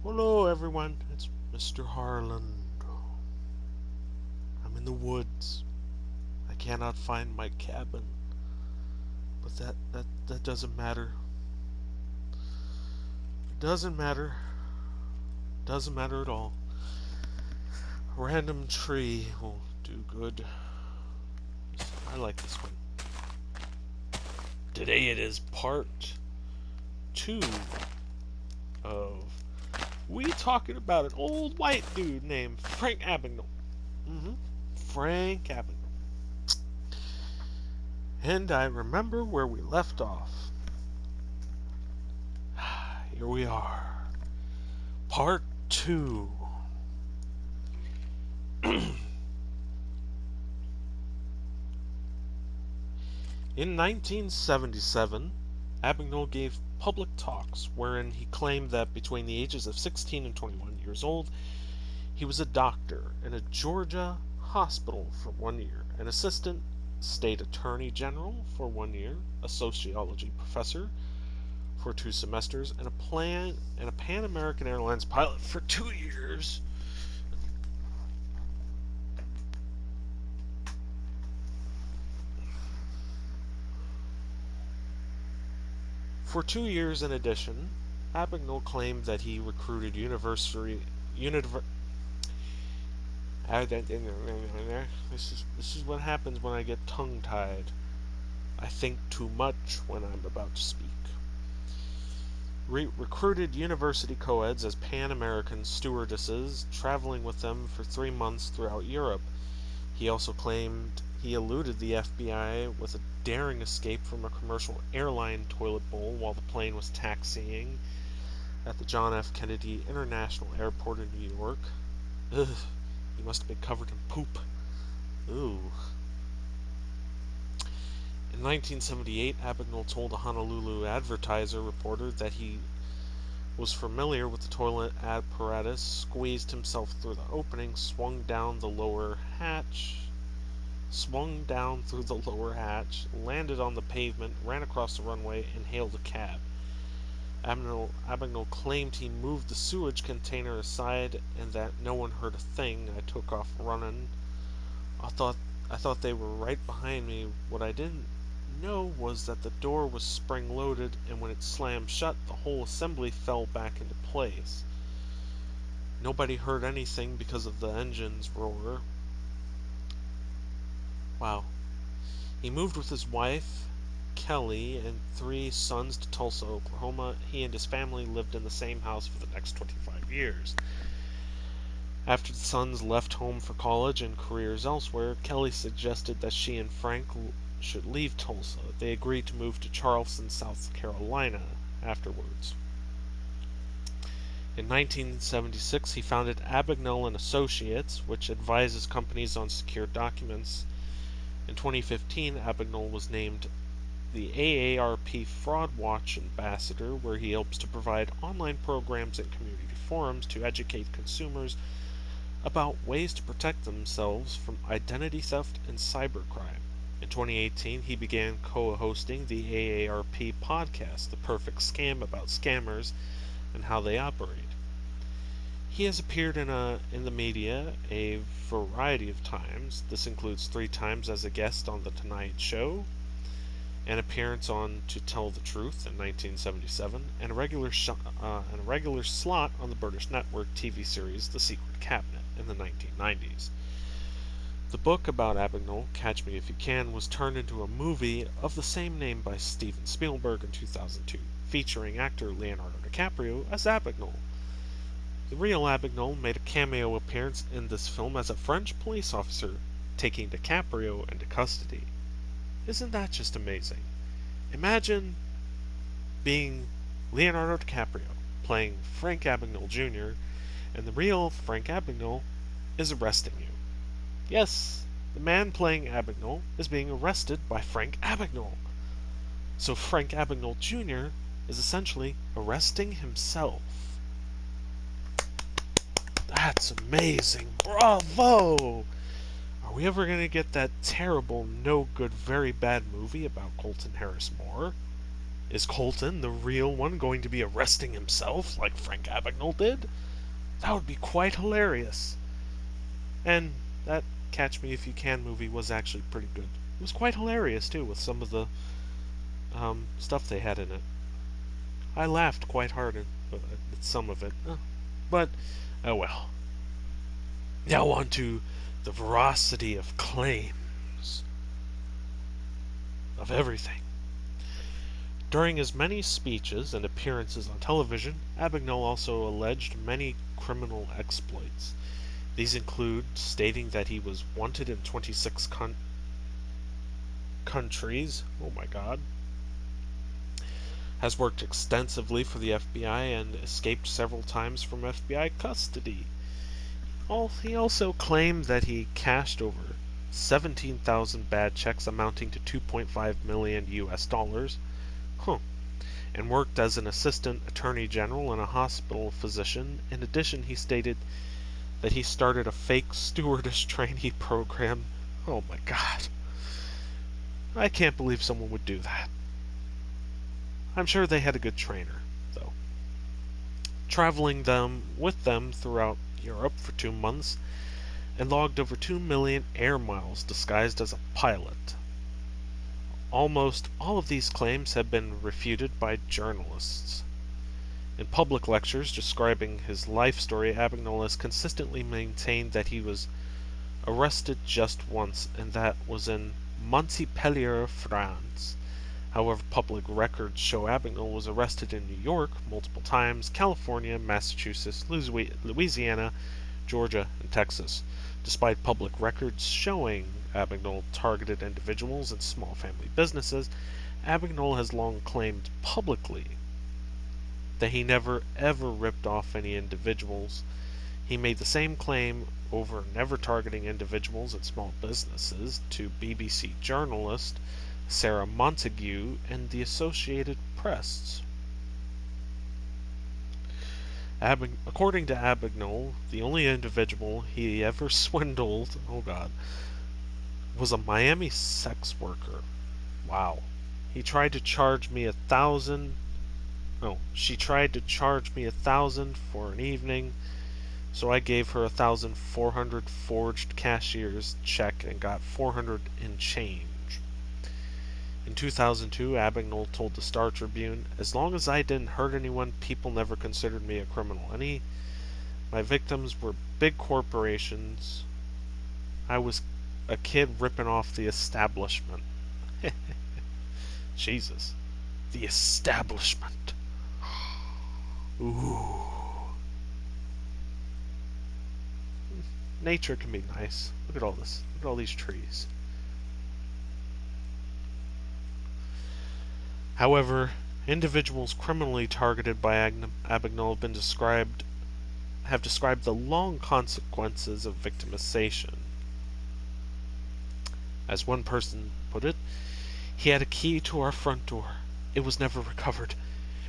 Hello everyone, it's Mr. Harland. I'm in the woods. I cannot find my cabin. But that doesn't matter. It doesn't matter. It doesn't matter at all. A random tree will do good. I like this one. Today it is part 2 of we talking about an old white dude named Frank Abagnale. Frank Abagnale. And I remember where we left off. Here we are. Part 2. In 1977, Abagnale gave public talks wherein he claimed that between the ages of 16 and 21 years old, he was a doctor in a Georgia hospital for 1 year, an assistant state attorney general for 1 year, a sociology professor for 2 semesters, and a Pan American Airlines pilot for 2 years. For 2 years in addition, Abagnale claimed that he recruited this is what happens when I get tongue-tied. I think too much when I'm about to speak. Recruited university co-eds as Pan-American stewardesses, traveling with them for 3 months throughout Europe. He also claimed he eluded the FBI with a daring escape from a commercial airline toilet bowl while the plane was taxiing at the John F. Kennedy International Airport in New York. Ugh, he must have been covered in poop. Ooh. In 1978, Abagnale told a Honolulu Advertiser reporter that he was familiar with the toilet apparatus, squeezed himself through the opening, swung down through the lower hatch, landed on the pavement, ran across the runway, and hailed a cab. Abagnale claimed he moved the sewage container aside and that no one heard a thing. I took off running. I thought they were right behind me. What I didn't know was that the door was spring-loaded, and when it slammed shut, the whole assembly fell back into place. Nobody heard anything because of the engine's roar. Wow. He moved with his wife, Kelly, and 3 sons to Tulsa, Oklahoma. He and his family lived in the same house for the next 25 years. After the sons left home for college and careers elsewhere, Kelly suggested that she and Frank should leave Tulsa. They agreed to move to Charleston, South Carolina afterwards. In 1976, he founded Abagnale & Associates, which advises companies on secure documents. In 2015, Abagnale was named the AARP Fraud Watch Ambassador, where he helps to provide online programs and community forums to educate consumers about ways to protect themselves from identity theft and cybercrime. In 2018, he began co-hosting the AARP podcast, The Perfect Scam, about scammers and how they operate. He has appeared in the media a variety of times. This includes 3 times as a guest on The Tonight Show, an appearance on To Tell the Truth in 1977, and a regular slot on the British network TV series The Secret Cabinet in the 1990s. The book about Abagnale, Catch Me If You Can, was turned into a movie of the same name by Steven Spielberg in 2002, featuring actor Leonardo DiCaprio as Abagnale. The real Abagnale made a cameo appearance in this film as a French police officer taking DiCaprio into custody. Isn't that just amazing? Imagine being Leonardo DiCaprio, playing Frank Abagnale Jr., and the real Frank Abagnale is arresting you. Yes, the man playing Abagnale is being arrested by Frank Abagnale. So Frank Abagnale Jr. is essentially arresting himself. That's amazing. Bravo! Are we ever going to get that terrible, no good, very bad movie about Colton Harris Moore? Is Colton, the real one, going to be arresting himself like Frank Abagnale did? That would be quite hilarious. And that Catch Me If You Can movie was actually pretty good. It was quite hilarious, too, with some of the stuff they had in it. I laughed quite hard at some of it. But, oh well. Now on to the veracity of claims of everything. During his many speeches and appearances on television, Abagnale also alleged many criminal exploits. These include stating that he was wanted in 26 countries. Oh my god. Has worked extensively for the FBI and escaped several times from FBI custody. He also claimed that he cashed over 17,000 bad checks amounting to 2.5 million US dollars. And worked as an assistant attorney general and a hospital physician. In addition, he stated that he started a fake stewardess trainee program. Oh my god. I can't believe someone would do that. I'm sure they had a good trainer, though. Traveling with them throughout Europe for 2 months and logged over 2 million air miles disguised as a pilot. Almost all of these claims have been refuted by journalists. In public lectures describing his life story, Abagnale has consistently maintained that he was arrested just once, and that was in Montpellier, France. However, public records show Abagnale was arrested in New York multiple times, California, Massachusetts, Louisiana, Georgia, and Texas. Despite public records showing Abagnale targeted individuals and small family businesses, Abagnale has long claimed publicly that he never ever ripped off any individuals. He made the same claim over never targeting individuals and small businesses to BBC journalist Sarah Montague and the Associated Press. According to Abagnale, the only individual he ever swindled, was a Miami sex worker. Wow. She tried to charge me $1,000 for an evening, so I gave her 1,400 forged cashier's check and got 400 in change. In 2002, Abagnale told the Star Tribune, "As long as I didn't hurt anyone, people never considered me a criminal. My victims were big corporations. I was a kid ripping off the establishment." Jesus. The establishment. Ooh. Nature can be nice. Look at all this. Look at all these trees. However, individuals criminally targeted by Abagnale have described the long consequences of victimization. As one person put it, "He had a key to our front door. It was never recovered.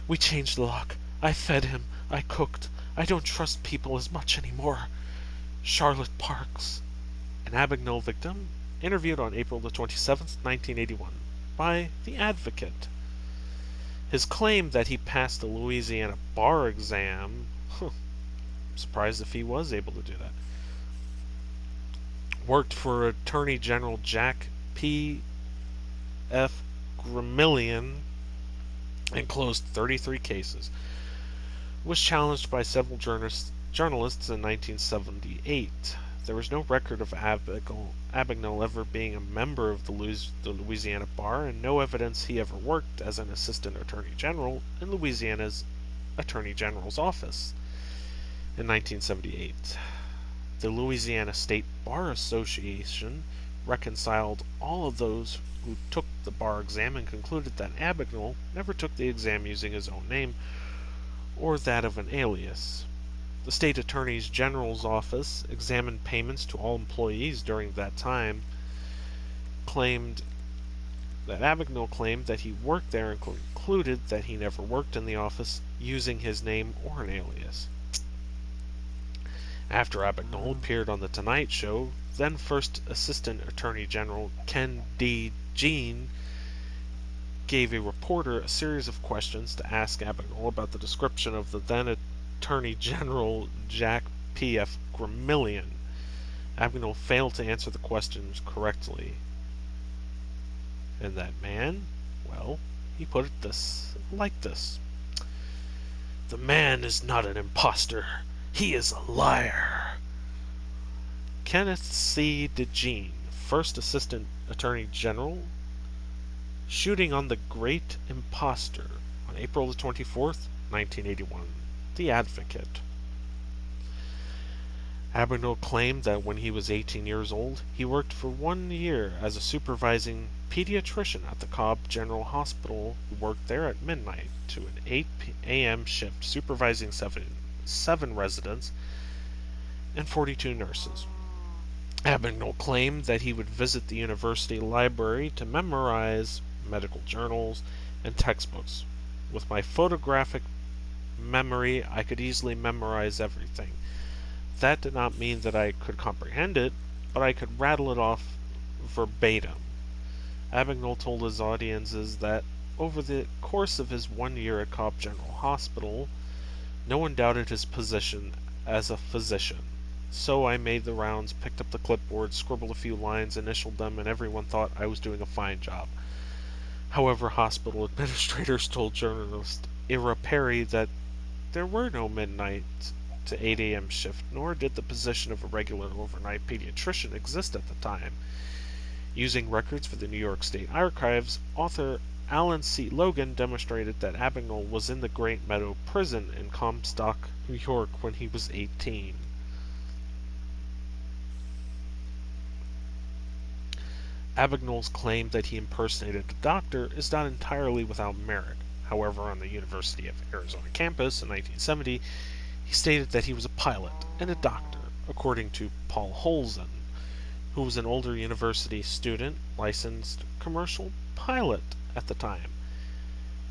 We changed the lock. I fed him. I cooked. I don't trust people as much anymore." Charlotte Parks, an Abagnale victim, interviewed on April the 27th, 1981, by The Advocate. His claim that he passed the Louisiana bar exam, I'm surprised if he was able to do that, worked for Attorney General Jack P. F. Gramillion, and closed 33 cases, was challenged by several journalists in 1978. There was no record of Abagnale ever being a member of the Louisiana bar, and no evidence he ever worked as an assistant attorney general in Louisiana's attorney general's office. In 1978, the Louisiana State Bar Association reconciled all of those who took the bar exam and concluded that Abagnale never took the exam using his own name or that of an alias. The State Attorney General's office examined payments to all employees during that time, claimed that Abagnale claimed that he worked there and concluded that he never worked in the office using his name or an alias. After Abagnale appeared on The Tonight Show, then First Assistant Attorney General Ken D. Jean gave a reporter a series of questions to ask Abagnale about the description of the then Attorney General Jack P.F. Gramillion. Abagnale failed to answer the questions correctly. And that man, well, he put it like this. The man is not an impostor. He is a liar. Kenneth C. DeJean, first Assistant Attorney General, shooting on the great impostor on April the 24th, 1981. The Advocate. Abagnale claimed that when he was 18 years old, he worked for 1 year as a supervising pediatrician at the Cobb General Hospital. He worked there at midnight to an 8 a.m. shift, supervising seven residents and 42 nurses. Abagnale claimed that he would visit the university library to memorize medical journals and textbooks. With my photographic memory, I could easily memorize everything. That did not mean that I could comprehend it, but I could rattle it off verbatim. Abagnale told his audiences that over the course of his 1 year at Cobb General Hospital, no one doubted his position as a physician. So I made the rounds, picked up the clipboard, scribbled a few lines, initialed them, and everyone thought I was doing a fine job. However, hospital administrators told journalist Ira Perry that there were no midnight to 8 a.m. shift, nor did the position of a regular overnight pediatrician exist at the time. Using records for the New York State Archives, author Alan C. Logan demonstrated that Abagnale was in the Great Meadow Prison in Comstock, New York when he was 18. Abagnale's claim that he impersonated a doctor is not entirely without merit. However, on the University of Arizona campus in 1970, he stated that he was a pilot and a doctor, according to Paul Holzen, who was an older university student, licensed commercial pilot at the time.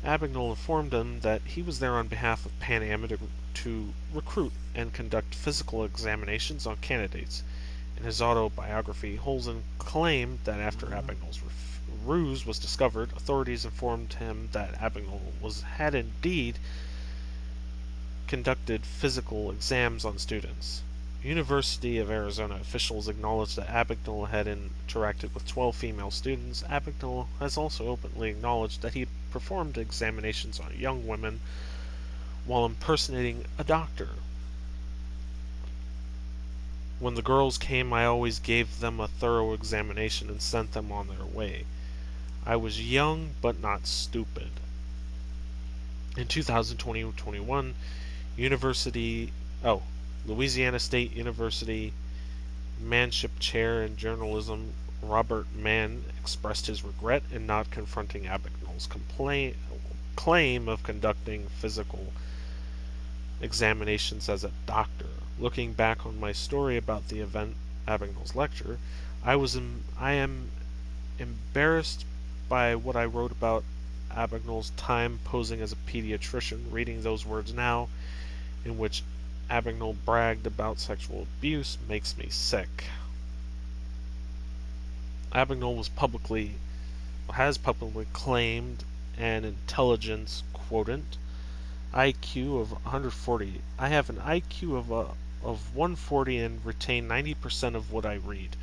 Abagnale informed him that he was there on behalf of Pan Am to recruit and conduct physical examinations on candidates. In his autobiography, Holzen claimed that after Abagnale's ruse was discovered, authorities informed him that Abagnale had indeed conducted physical exams on students. University of Arizona officials acknowledged that Abagnale had interacted with 12 female students. Abagnale has also openly acknowledged that he performed examinations on young women while impersonating a doctor. When the girls came, I always gave them a thorough examination and sent them on their way. I was young but not stupid. In 2020-21, Louisiana State University Manship Chair in Journalism Robert Mann expressed his regret in not confronting Abagnale's claim of conducting physical examinations as a doctor. Looking back on my story about the event, Abagnale's lecture, I am embarrassed by what I wrote about Abagnale's time posing as a pediatrician. Reading those words now, in which Abagnale bragged about sexual abuse, makes me sick. Abagnale has publicly claimed an intelligence quotient IQ of 140. I have an IQ of 140 and retain 90% of what I read.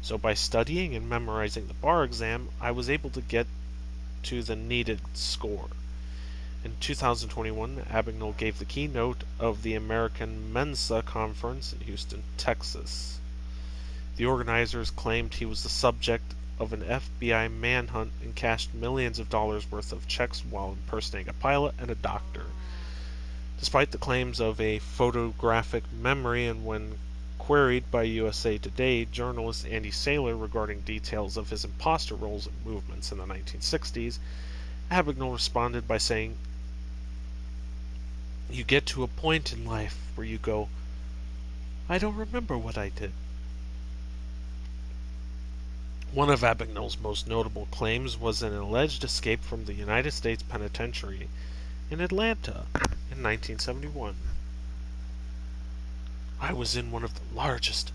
So by studying and memorizing the bar exam, I was able to get to the needed score. In 2021, Abagnale gave the keynote of the American Mensa Conference in Houston, Texas. The organizers claimed he was the subject of an FBI manhunt and cashed millions of dollars worth of checks while impersonating a pilot and a doctor. Despite the claims of a photographic memory, and when queried by USA Today journalist Andy Saylor regarding details of his imposter roles and movements in the 1960s, Abagnale responded by saying, "You get to a point in life where you go, I don't remember what I did." One of Abagnale's most notable claims was an alleged escape from the United States Penitentiary in Atlanta in 1971. I was in one of the largest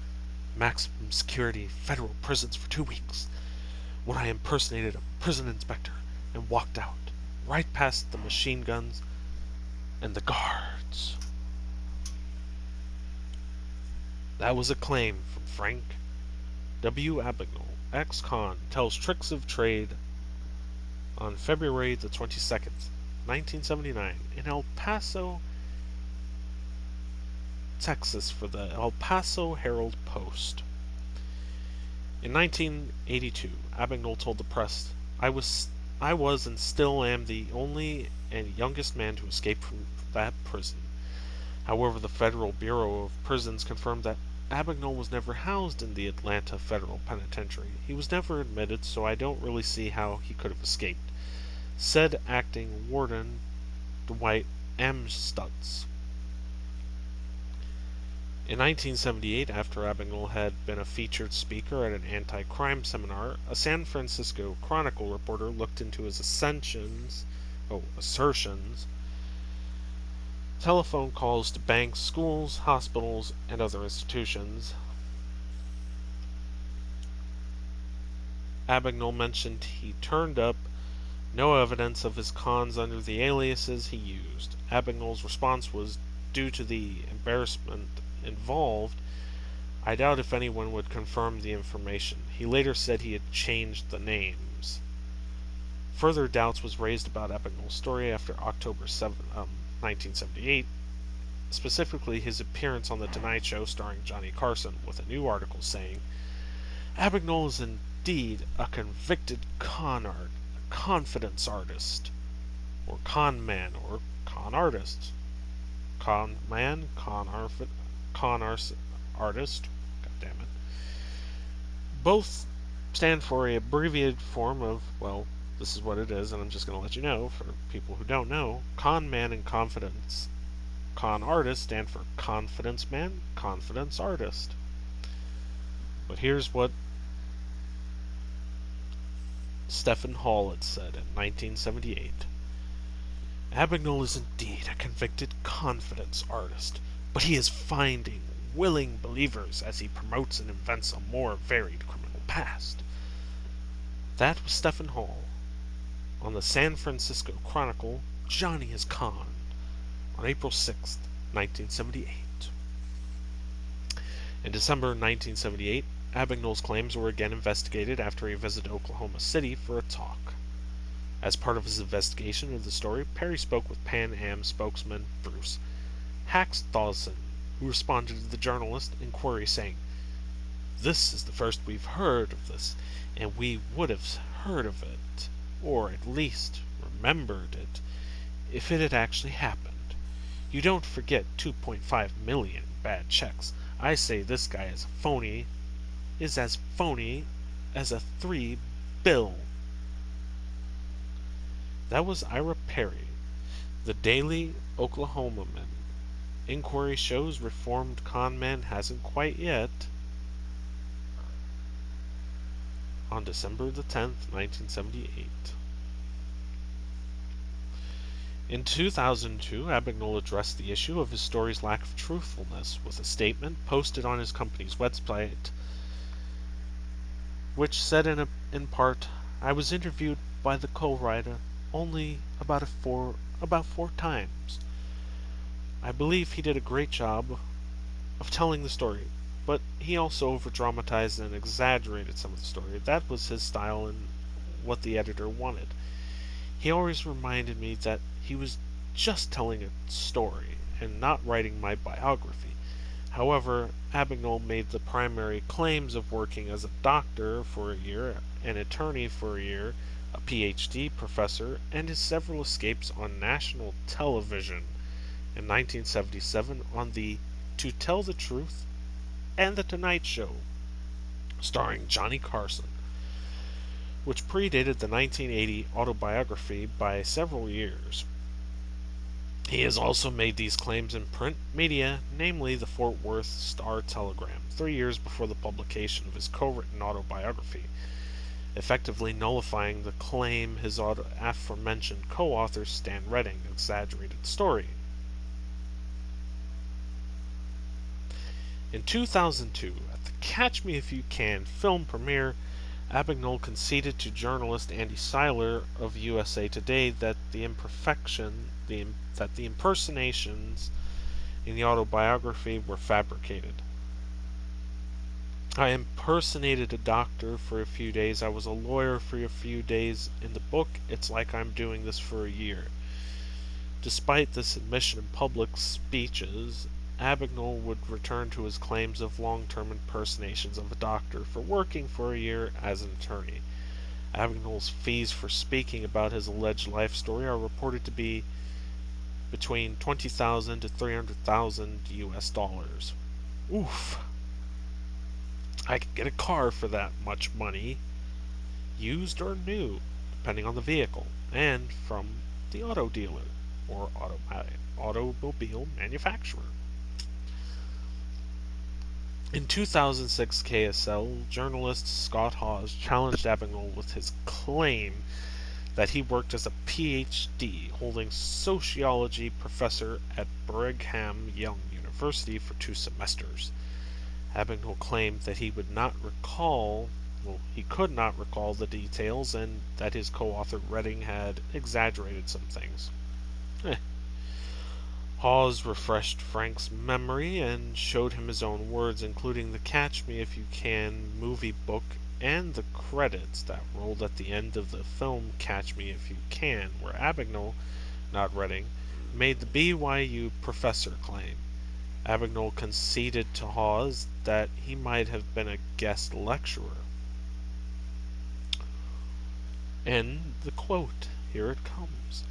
maximum security federal prisons for 2 weeks when I impersonated a prison inspector and walked out, right past the machine guns and the guards. That was a claim from Frank W. Abagnale, ex-con, tells tricks of trade on February the 22nd, 1979, in El Paso, Texas, for the El Paso Herald-Post. In 1982, Abagnale told the press, I was and still am the only and youngest man to escape from that prison. However, the Federal Bureau of Prisons confirmed that Abagnale was never housed in the Atlanta Federal Penitentiary. He was never admitted, so I don't really see how he could have escaped, said acting warden Dwight M. Stutz. In 1978, after Abagnale had been a featured speaker at an anti-crime seminar, a San Francisco Chronicle reporter looked into his assertions, telephone calls to banks, schools, hospitals, and other institutions. Abagnale mentioned he turned up no evidence of his cons under the aliases he used. Abagnale's response was, due to the embarrassment involved, I doubt if anyone would confirm the information. He later said he had changed the names. Further doubts was raised about Abagnale's story after October 7, 1978, specifically his appearance on The Tonight Show starring Johnny Carson, with a new article saying, Abagnale is indeed a convicted confidence artist, or con man, or con artist. Con man, artist, god damn it. Both stand for a abbreviated form of, well, this is what it is, and I'm just going to let you know, for people who don't know, con man and confidence. Con artist stand for confidence man, confidence artist. But here's what Stephen Hall had said in 1978. Abagnale is indeed a convicted confidence artist, but he is finding willing believers as he promotes and invents a more varied criminal past. That was Stephen Hall on the San Francisco Chronicle, Johnny is Con, on April 6, 1978. In December 1978, Abagnale's claims were again investigated after he visited Oklahoma City for a talk. As part of his investigation of the story, Perry spoke with Pan Am spokesman Bruce Haxthausen, who responded to the journalist's inquiry saying, This is the first we've heard of this, and we would have heard of it, or at least remembered it, if it had actually happened. You don't forget 2.5 million bad checks. I say this guy is as phony as a $3 bill. That was Ira Perry, the Daily Oklahomaman. Inquiry shows reformed con man hasn't quite yet. On December the 10th, 1978. In 2002, Abagnale addressed the issue of his story's lack of truthfulness with a statement posted on his company's website, which said in part, I was interviewed by the co-writer only about four times. I believe he did a great job of telling the story, but he also over-dramatized and exaggerated some of the story. That was his style and what the editor wanted. He always reminded me that he was just telling a story and not writing my biography. However, Abagnale made the primary claims of working as a doctor for a year, an attorney for a year, a PhD professor, and his several escapes on national television in 1977 on the To Tell the Truth and The Tonight Show, starring Johnny Carson, which predated the 1980 autobiography by several years. He has also made these claims in print media, namely the Fort Worth Star-Telegram, 3 years before the publication of his co-written autobiography, effectively nullifying the claim his aforementioned co-author Stan Redding exaggerated the story. In 2002, at the Catch Me If You Can film premiere, Abagnale conceded to journalist Andy Seiler of USA Today that the impersonations in the autobiography were fabricated. I impersonated a doctor for a few days. I was a lawyer for a few days. In the book, it's like I'm doing this for a year. Despite this admission in public speeches, Abagnale would return to his claims of long-term impersonations of a doctor for working for a year as an attorney. Abagnale's fees for speaking about his alleged life story are reported to be between $20,000 to $300,000 US. Oof. I could get a car for that much money, used or new, depending on the vehicle, and from the auto dealer or automobile manufacturer. In 2006 KSL, journalist Scott Hawes challenged Abagnale with his claim that he worked as a PhD holding sociology professor at Brigham Young University for 2 semesters. Abagnale claimed that he could not recall the details and that his co-author Redding had exaggerated some things. Hawes refreshed Frank's memory and showed him his own words, including the Catch Me If You Can movie book and the credits that rolled at the end of the film Catch Me If You Can, where Abagnale, not Redding, made the BYU professor claim. Abagnale conceded to Hawes that he might have been a guest lecturer. And the quote, here it comes.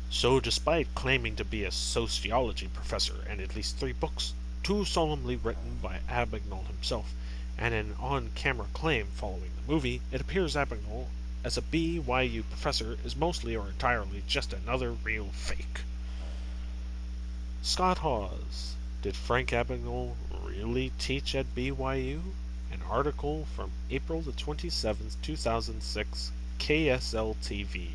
So despite claiming to be a sociology professor and at least 3 books, 2 solemnly written by Abagnale himself, and an on-camera claim following the movie, it appears Abagnale, as a BYU professor, is mostly or entirely just another real fake. Scott Hawes, did Frank Abagnale really teach at BYU? An article from April the 27th, 2006, KSL TV.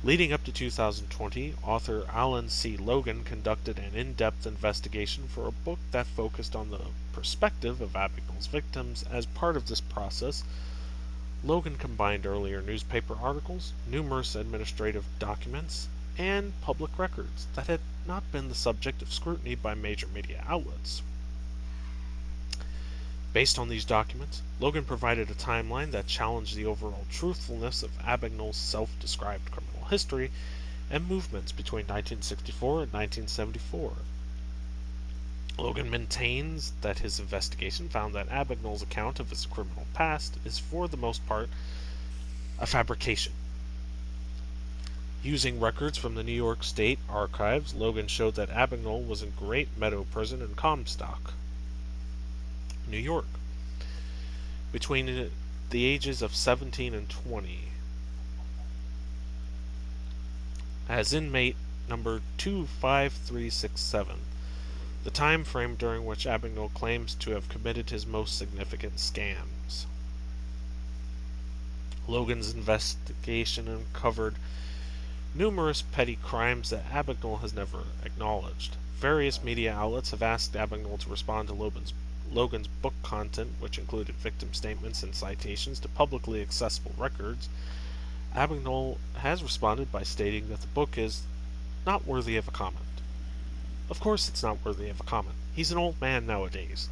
Leading up to 2020, author Alan C. Logan conducted an in-depth investigation for a book that focused on the perspective of Abagnale's victims. As part of this process, Logan combined earlier newspaper articles, numerous administrative documents, and public records that had not been the subject of scrutiny by major media outlets. Based on these documents, Logan provided a timeline that challenged the overall truthfulness of Abagnale's self-described criminal history and movements between 1964 and 1974. Logan maintains that his investigation found that Abagnale's account of his criminal past is for the most part a fabrication. Using records from the New York State Archives, Logan showed that Abagnale was in Great Meadow Prison in Comstock, New York, between the ages of 17 and 20, as inmate number 25367, the time frame during which Abagnale claims to have committed his most significant scams. Logan's investigation uncovered numerous petty crimes that Abagnale has never acknowledged. Various media outlets have asked Abagnale to respond to Logan's book content, which included victim statements and citations to publicly accessible records. Abagnale has responded by stating that the book is not worthy of a comment. Of course it's not worthy of a comment. He's an old man nowadays.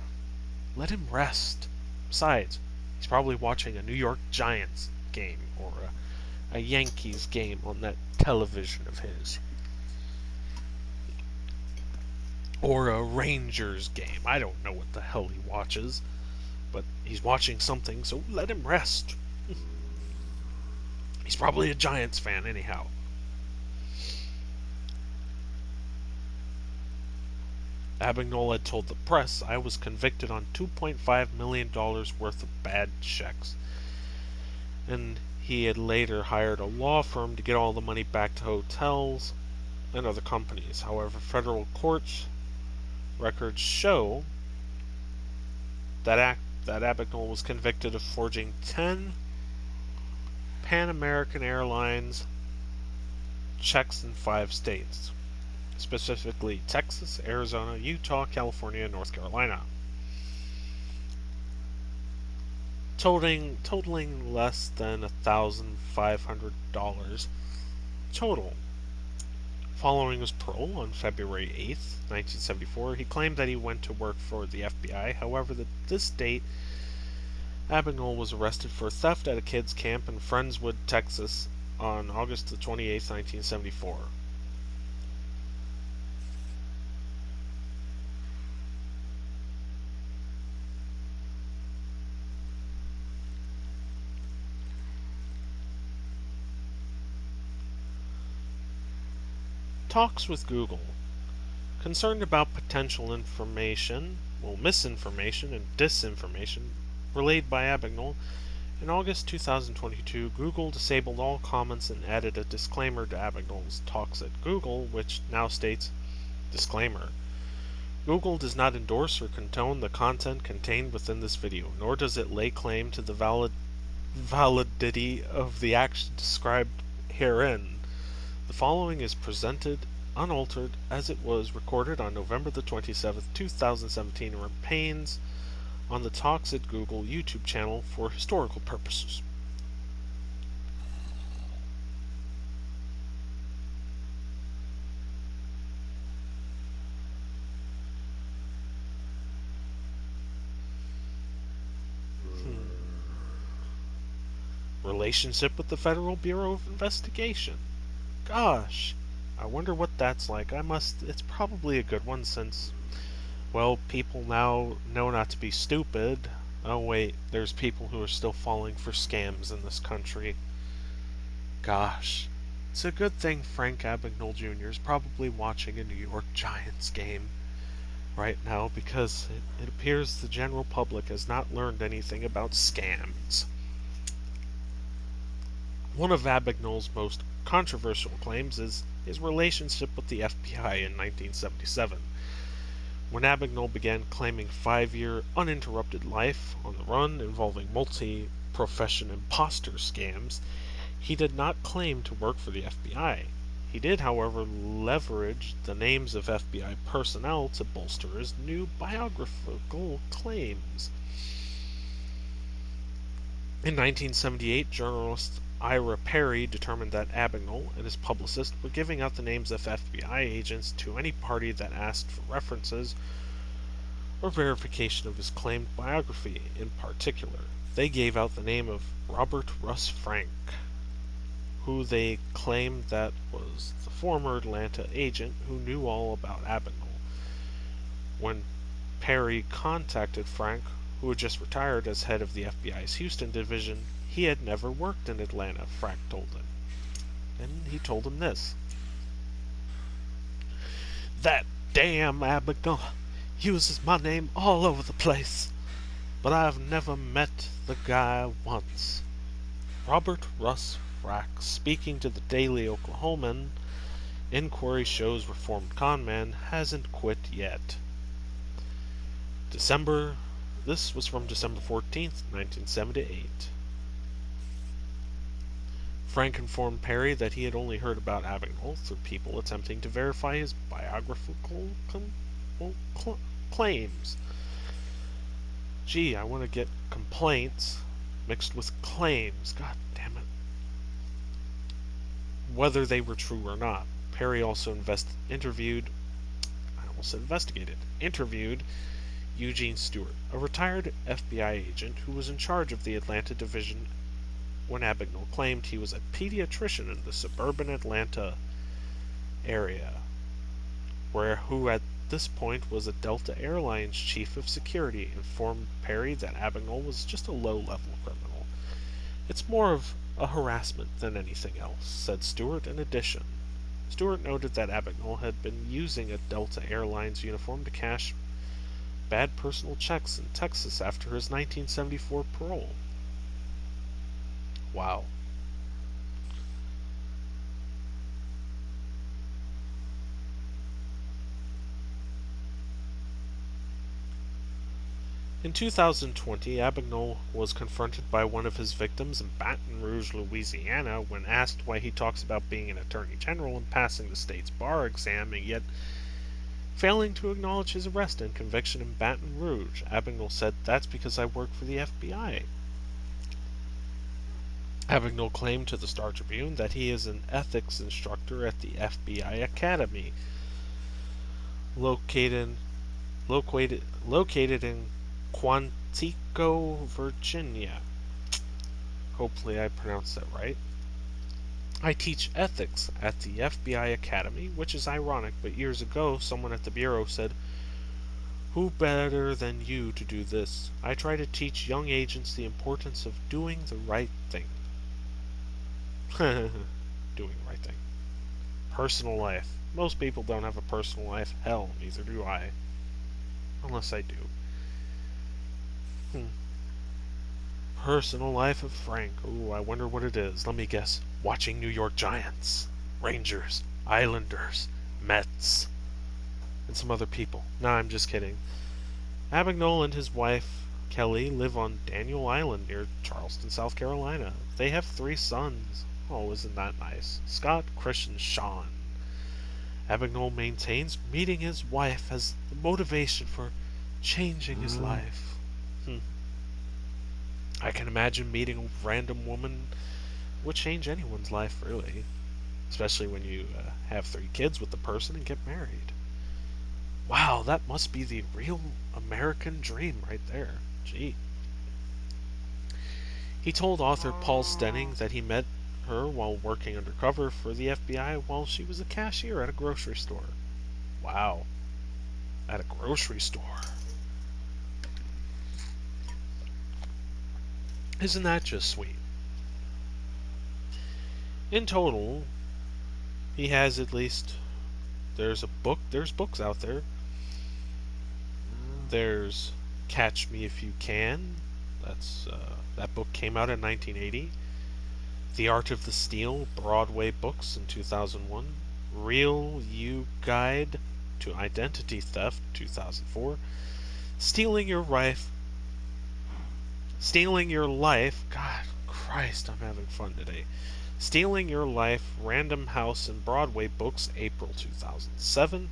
Let him rest. Besides, he's probably watching a New York Giants game or a Yankees game on that television of his. Or a Rangers game. I don't know what the hell he watches. But he's watching something, so let him rest. He's probably a Giants fan anyhow. Abagnale had told the press, I was convicted on $2.5 million worth of bad checks. And he had later hired a law firm to get all the money back to hotels and other companies. However, federal courts records show that Abagnale was convicted of forging 10 Pan American Airlines checks in 5 states, specifically Texas, Arizona, Utah, California, and North Carolina. totaling less than $1,500 total. Following his parole on February 8th, 1974, he claimed that he went to work for the FBI. However, this date, Abagnale was arrested for theft at a kids' camp in Friendswood, Texas, on August 28th, 1974. Talks with Google. Concerned about potential misinformation and disinformation relayed by Abagnale, in August 2022, Google disabled all comments and added a disclaimer to Abagnale's Talks at Google, which now states, Disclaimer: Google does not endorse or condone the content contained within this video, nor does it lay claim to the validity of the action described herein. The following is presented unaltered as it was recorded on November the 27th, 2017, and remains on the Talks at Google YouTube channel for historical purposes. Relationship with the Federal Bureau of Investigation. Gosh, I wonder what that's like. It's probably a good one since, well, people now know not to be stupid. Oh wait, there's people who are still falling for scams in this country. Gosh, it's a good thing Frank Abagnale Jr. is probably watching a New York Giants game right now, because it appears the general public has not learned anything about scams. One of Abagnale's most controversial claims is his relationship with the FBI in 1977. When Abagnale began claiming 5-year uninterrupted life on the run involving multi-profession imposter scams, he did not claim to work for the FBI. He did, however, leverage the names of FBI personnel to bolster his new biographical claims. In 1978, journalist Ira Perry determined that Abagnale and his publicist were giving out the names of FBI agents to any party that asked for references or verification of his claimed biography. In particular, they gave out the name of Robert Russ Frank, who they claimed that was the former Atlanta agent who knew all about Abagnale. When Perry contacted Frank, who had just retired as head of the FBI's Houston division, he had never worked in Atlanta, Frank told him. And he told him this: That damn Abagnale uses my name all over the place, but I've never met the guy once. Robert Russ Frank, speaking to the Daily Oklahoman, inquiry shows reformed conman hasn't quit yet. This was from December 14th, 1978. Frank informed Perry that he had only heard about Abagnale through people attempting to verify his biographical claims. Gee, I want to get complaints mixed with claims. God damn it. Whether they were true or not. Perry also interviewed Eugene Stewart, a retired FBI agent who was in charge of the Atlanta division when Abagnale claimed he was a pediatrician in the suburban Atlanta area, who at this point was a Delta Airlines chief of security, informed Perry that Abagnale was just a low-level criminal. It's more of a harassment than anything else, said Stewart in addition. Stewart noted that Abagnale had been using a Delta Airlines uniform to cash bad personal checks in Texas after his 1974 parole. Wow. In 2020, Abagnale was confronted by one of his victims in Baton Rouge, Louisiana, when asked why he talks about being an attorney general and passing the state's bar exam, and yet failing to acknowledge his arrest and conviction in Baton Rouge. Abagnale said, "That's because I work for the FBI." Abagnale claimed to the Star Tribune that he is an ethics instructor at the FBI Academy, located in Quantico, Virginia. Hopefully I pronounced that right. I teach ethics at the FBI Academy, which is ironic, but years ago someone at the Bureau said, "Who better than you to do this? I try to teach young agents the importance of doing the right thing." Doing the right thing. Personal life. Most people don't have a personal life. Hell, neither do I. Unless I do. Personal life of Frank. Ooh, I wonder what it is. Let me guess. Watching New York Giants, Rangers, Islanders, Mets, and some other people. Nah, I'm just kidding. Abagnale and his wife, Kelly, live on Daniel Island near Charleston, South Carolina. They have 3 sons. Oh, isn't that nice? Scott, Chris, and Sean. Abagnale maintains meeting his wife as the motivation for changing his life. I can imagine meeting a random woman would change anyone's life, really. Especially when you have 3 kids with the person and get married. Wow, that must be the real American dream right there. Gee. He told author Paul Stenning that he met her while working undercover for the FBI while she was a cashier at a grocery store. Wow. At a grocery store. Isn't that just sweet? In total, he has at least, there's books out there. There's Catch Me If You Can. That book came out in 1980. The Art of the Steal, Broadway Books in 2001. Real You Guide to Identity Theft, 2004. Stealing Your Life, God Christ, I'm having fun today. Stealing Your Life, Random House and Broadway Books, April 2007.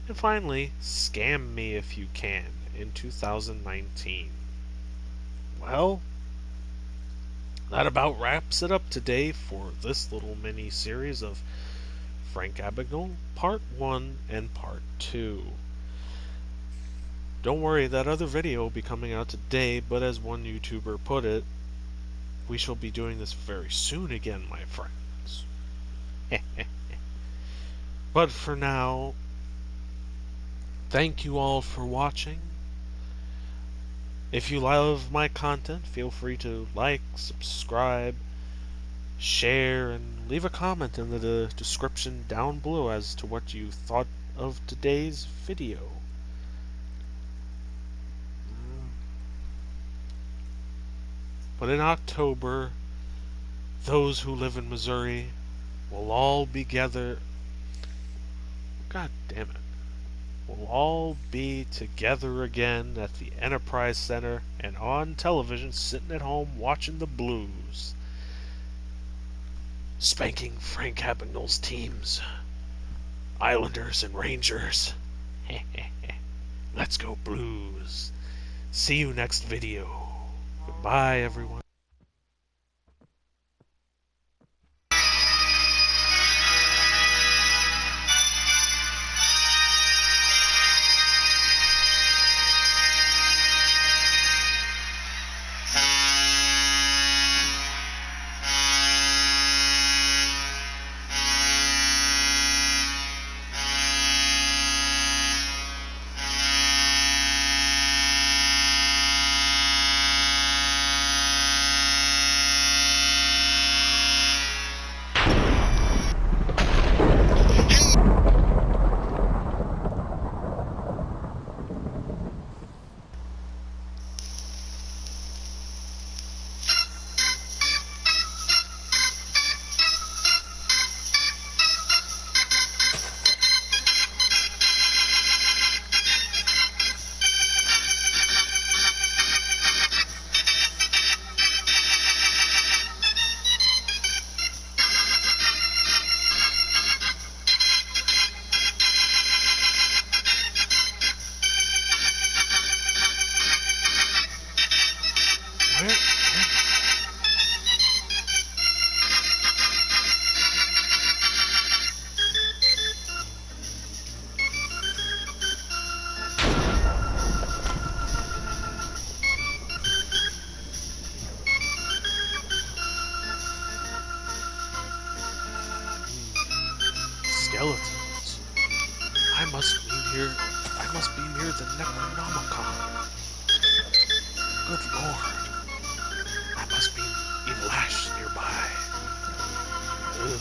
And finally, Scam Me If You Can in 2019. Well, that about wraps it up today for this little mini series of Frank Abagnale, Part 1 and Part 2. Don't worry, that other video will be coming out today, but as one YouTuber put it, we shall be doing this very soon again, my friends. But for now, thank you all for watching. If you love my content, feel free to like, subscribe, share, and leave a comment in the description down below as to what you thought of today's video. But in October, those who live in Missouri will all be together. God damn it. We'll all be together again at the Enterprise Center and on television, sitting at home watching the Blues. Spanking Frank Abagnale's teams. Islanders and Rangers. Let's go Blues. See you next video. Goodbye, everyone. I must be near the Necronomicon. Good lord. I must be in Lash nearby. Ugh.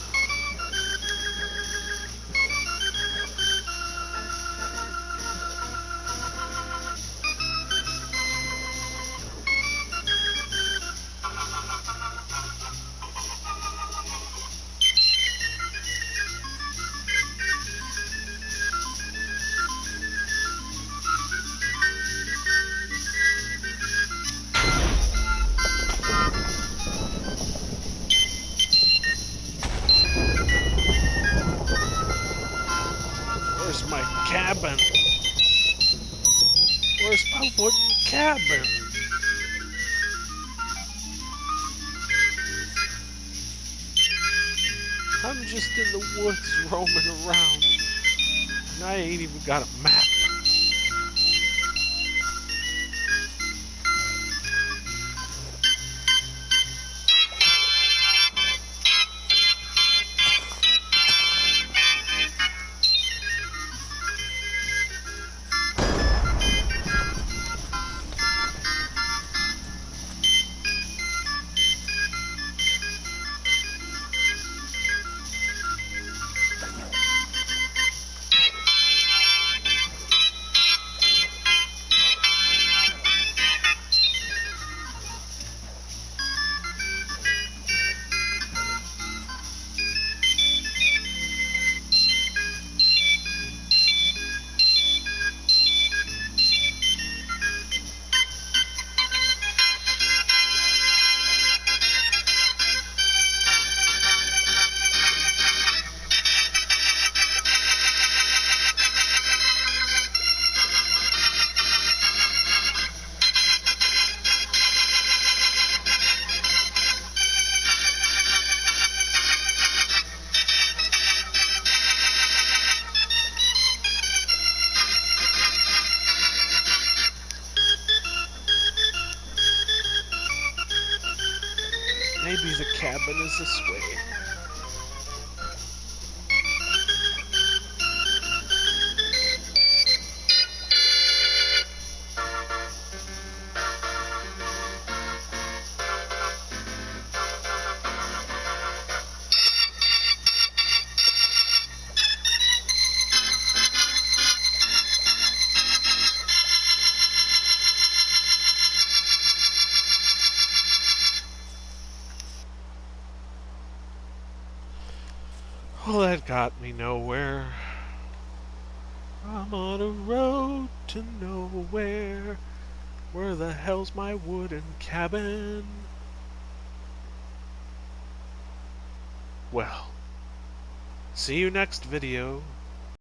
Where's my cabin? Where's my wooden cabin? I'm just in the woods roaming around, and I ain't even got a map. Maybe the cabin is this way. Well, that got me nowhere. I'm on a road to nowhere. Where the hell's my wooden cabin? Well, see you next video.